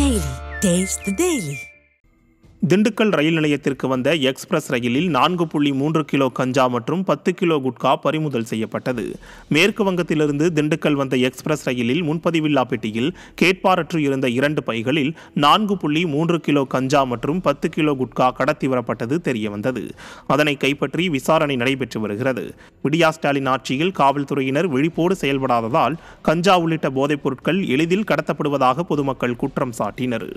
Daily. Taste the Daily. Dindigul ரயில் நிலையத்திற்கு வந்த express ரயிலில் 4.3 கிலோ கஞ்சா மற்றும் 10 கிலோ குட்கா பறிமுதல் செய்யப்பட்டது. மேற்கு வங்கத்திலிருந்து திண்டுக்கல் வந்த எக்ஸ்பிரஸ் ரயிலில் முன்பதிவில்லா பெட்டியில் கேட்பாரற்று இருந்த 2 பைகளில் 4.3 கிலோ கஞ்சா மற்றும் 10 கிலோ குட்கா கடத்தி வரப்பட்டது தெரியவந்தது. அதனை கைப்பற்றி விசாரணை நடைபெற்று வருகிறது. விடியா ஸ்டாலின் ஆட்சியில் காவல்துறையினர் விழிப்போடு செயல்படாததால் கஞ்சா உள்ளிட்ட போதைப் பொருட்கள் எளிதில் கடத்தப்படுவதாக பொதுமக்கள் குற்றம் சாட்டினர்.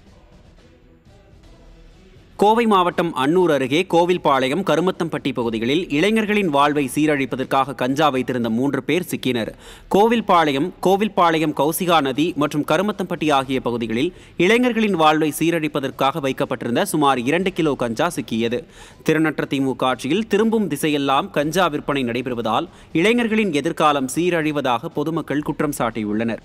கோவை மாவட்டம் அன்னூர் அருகே கோவில்பாளையம் கருமத்தம்பட்டி பகுதிகளில் இளைஞர்களின் வாழ்வை சீரழிப்பதற்காக கஞ்சா வைத்திருந்த 3 பேர் சிக்கினர். கோவில்பாளையம் கௌசிகா நதி மற்றும் கருமத்தம்பட்டி ஆகிய பகுதிகளில் இளைஞர்களின் வாழ்வை சீரழிப்பதற்காக வைக்கப்பட்டிருந்த சுமார் 2 கிலோ கஞ்சா சிக்கியது. திறனற்ற திமுக ஆட்சியில் திரும்பும் திசையெல்லாம் கஞ்சா விற்பனை நடைபெறுவதால் இளைஞர்களின் எதிர்காலம் சீரழிவதாக பொதுமக்கள் குற்றம் சாட்டியுள்ளனர்.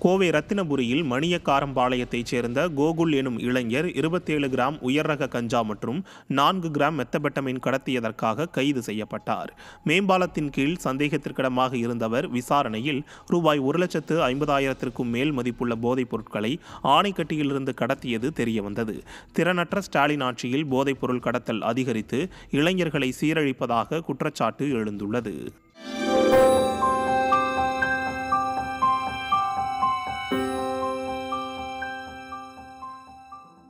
கோவை ரத்தினபுரியில் மணியக்காரம்பாளையத்தைச் சேர்ந்த கோகுல் எனும் இளைஞர் 27 கிராம் உயர் ரக கஞ்சா மற்றும் 4 கிராம் மெத்தபெட்டமைன் கடத்தியதற்காக கைது செய்யப்பட்டார். மேம்பாலத்தின் கீழ் சந்தேகத்திற்கிடமாக இருந்தவர் விசாரணையில் ரூபாய் 1,50,000க்கும் மேல் மதிப்புள்ள போதைப் பொருட்களை ஆணைக்கட்டியிலிருந்து கடத்தியது தெரியவந்தது. திறனற்ற ஸ்டாலின் ஆட்சியில் போதைப் பொருள் கடத்தல் அதிகரித்து இளைஞர்களை சீரழிப்பதாக குற்றச்சாட்டு எழுந்துள்ளது.